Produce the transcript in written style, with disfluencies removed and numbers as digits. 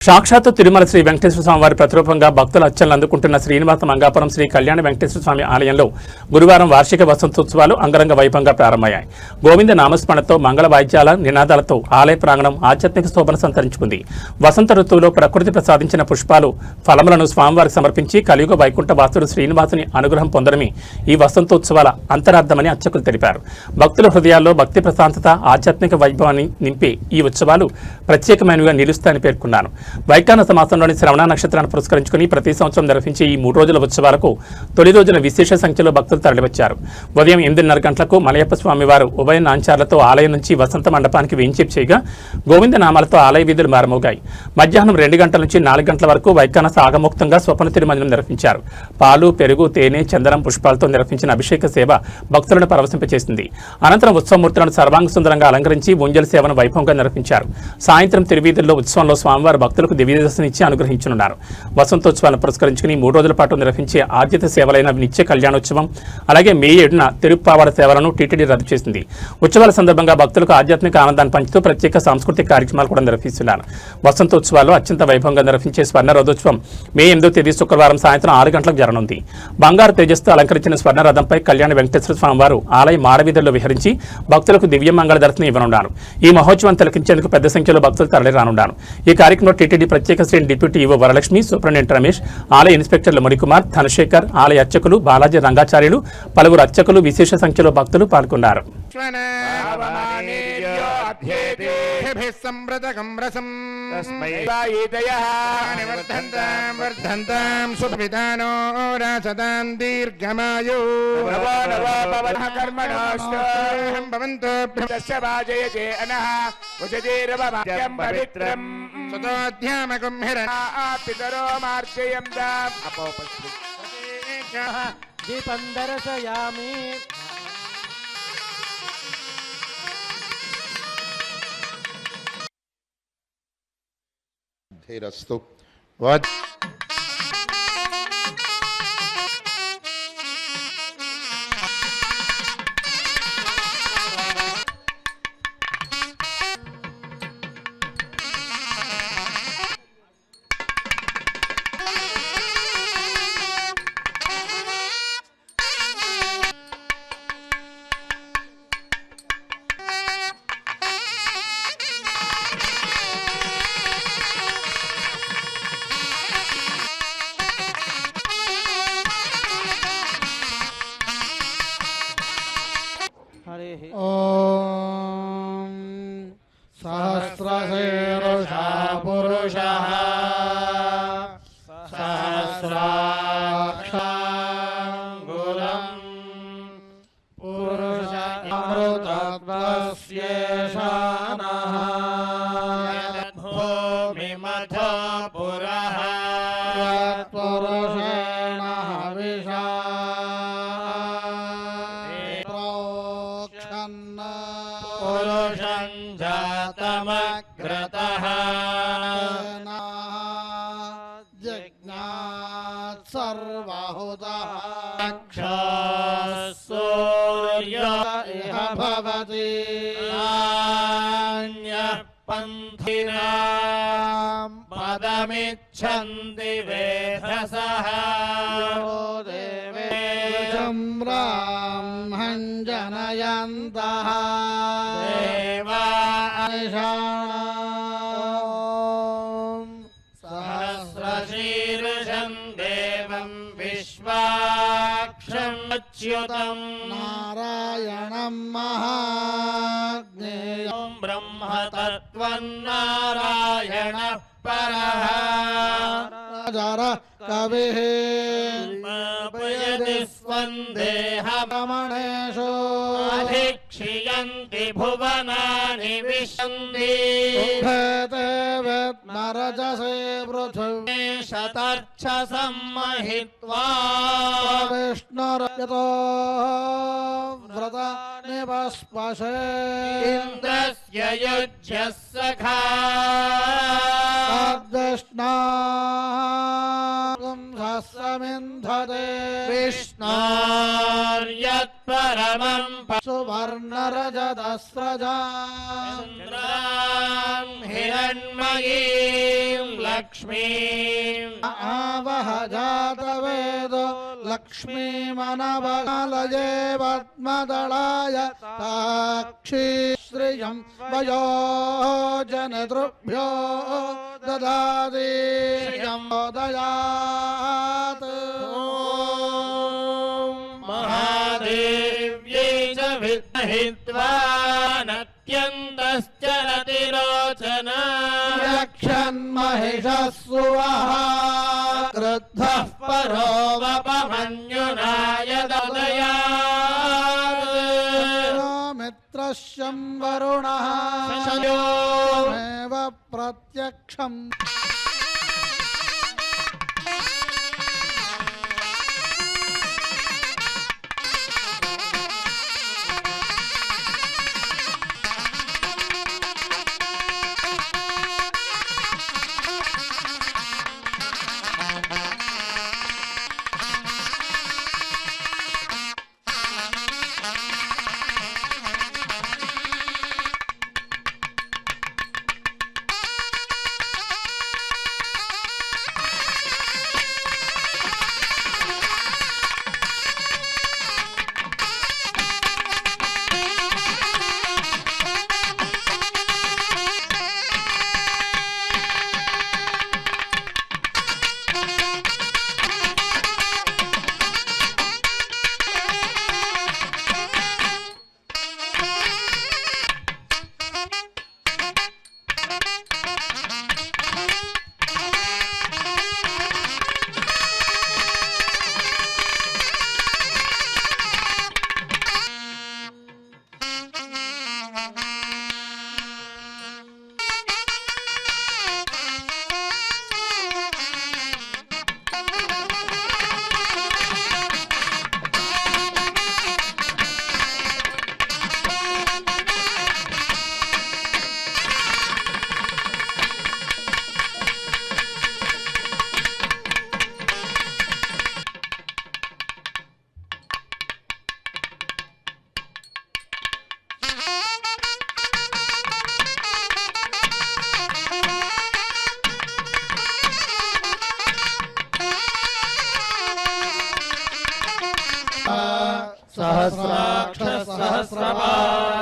సాక్షాత్తు తిరుమల శ్రీ వెంకటేశ్వర స్వామి వారి ప్రతిరూపంగా భక్తులు అర్చనలు అందుకుంటున్న శ్రీనివాస మంగాపురం శ్రీ కళ్యాణ వెంకటేశ్వర స్వామి ఆలయంలో గురువారం వార్షిక వసంతోత్సవాలు అంగరంగ వైభవంగా ప్రారంభమయ్యాయి. గోవింద నామస్మరణతో మంగళ వాయిద్యాల నినాదాలతో ఆలయ ప్రాంగణం ఆధ్యాత్మిక శోభన సంతరించుకుంది. వసంత ఋతువులో ప్రకృతి ప్రసాదించిన పుష్పాలు ఫలములను స్వామివారికి సమర్పించి కలియుగ వైకుంఠ వాసుడు శ్రీనివాసుని అనుగ్రహం పొందడమే ఈ వసంతోత్సవాల అంతరార్థమని అర్చకులు తెలిపారు. భక్తుల హృదయాల్లో భక్తి ప్రశాంతత ఆధ్యాత్మిక వైభవాన్ని నింపే ఈ ఉత్సవాలు ప్రత్యేకమైనవిగా నిలుస్తాయని పేర్కొన్నారు. వైకానస మాసంలోని శ్రవణ నక్షత్రాన్ని పురస్కరించుకుని ప్రతి సంవత్సరం నిర్వహించే ఈ 3 రోజుల ఉత్సవాలకు తొలి రోజున విశేష సంఖ్యలో భక్తులు తరలివచ్చారు. ఉదయం 8:30 గంటలకు మలయప్ప స్వామి వారు ఉభయ నాంచార్లతో ఆలయం నుంచి వసంత మండపానికి వేంచేపు చేయగా గోవింద నామాలతో ఆలయ వీధులు మారుమోగాయి. మధ్యాహ్నం 2 గంటల నుంచి 4 గంటల వరకు వైకానస ఆగమోక్తంగా స్వప్న తిరుమంజనం నిర్వహించారు. పాలు, పెరుగు, తేనె, చందనం పుష్పాలతో నిర్వహించిన అభిషేక సేవ భక్తులను పరవశింపచేసింది. అనంతరం ఉత్సవమూర్తులను సర్వాంగ సుందరంగా అలంకరించి ఉంజల సేవను వైభవంగా నిర్వహించారు. సాయంత్రం తిరువీధుల్లో ఉత్సవంలో స్వామివారు భక్తులకు దివ్య దర్శనమిచ్చి అనుగ్రహించనున్నారు. వసంతోత్సవాలను పురస్కరించుకుని 3 రోజుల పాటు నిర్వహించే ఆద్యత సేవలైన నిత్య కళ్యాణోత్సవం అలాగే మే 7న తిరుప్పావడ సేవలను టీటీడీ రద్దు చేసింది. ఉత్సవాల సందర్భంగా భక్తులకు ఆధ్యాత్మిక ఆనందాన్ని పంచుతూ ప్రత్యేక సాంస్కృతిక కార్యక్రమాలు కూడా నిర్వహిస్తున్నారు. వసంతోత్సవాల్లో అత్యంత వైభవంగా నిర్వహించే స్వర్ణ రథోత్సవం మే 8వ తేదీ శుక్రవారం సాయంత్రం 6 గంటలకు జరగనుంది. బంగారు తేజస్తో అలంకరించిన స్వర్ణ రథంపై కళ్యాణ వెంకటేశ్వర స్వామి వారు ఆలయ మాడవీధుల్లో విహరించి భక్తులకు దివ్య మంగళ దర్శనం ఇవ్వనున్నారు. ఈ మహోత్సవం తిలకించేందుకు పెద్ద సంఖ్యలో భక్తులు తరలిరానున్నారు. ఈ కార్యక్రమంలో టీటీడీ ప్రత్యేక శ్రేణి deputy EO Varalakshmi, superintendent Ramesh, ఆలయ ఇన్స్పెక్టర్లు మణికుమార్, ధనశేఖర్, ఆలయ అర్చకులు బాలాజీ రంగాచార్యులు, పలువురు అర్చకులు విశేష సంఖ్యలో భక్తులు పాల్గొన్నారు. దీపం దర్శయామి. ధీరస్తు ఓం సహస్రశీర్షా పురుషః సహస్రాక్షాంగుళం పురుష అమృతత్వస్యేషానః భూమిమథో పురః పురుషేణ హవిషా పురుషం జాతమగ్రతః జజ్ఞాత్ సర్వహుతః సూర్య ఇహ భవతి నాన్యః పంథినాం పదమిచ్ఛన్తి వేధసః దేవేశం బ్రాహ్మణం జనయంతః సహస్రశీర్షం దేవం విశ్వాక్షం అచ్యుతం నారాయణం మహాజ్ఞేయం బ్రహ్మతత్వం నారాయణః పరః జర కవిః పయతి స్వందేహమణేషు అధిక్షియంతి భువనాని విశంతి నరజసే పృథివీ శతర్చ సమ్మహిత్వా విష్ణురయతో వ్రత నిపస్పశే ఇంద్రస్య యుజ్యః సఖా విష్ణా సమింధతే విష్ణోర్యత్పరమం సువర్ణరజతస్రజా హిరణ్మయీం लक्ष्मीम् आवह जातवेदो लक्ष्मीमनवलये पद्मदलाय ताक्षी श्रियं वयो जनतृभ्यो ददाति श्रियं दयात् महादेव्यै च विद्महित्वा नत्यन्तश्चरतिरोचना यक्षन्महिषः सुवः क्रुद्धः परो वपमन्युनाय ददयात् मित्रश्यं वरुणः शयोमेव प्रत्यक्षम्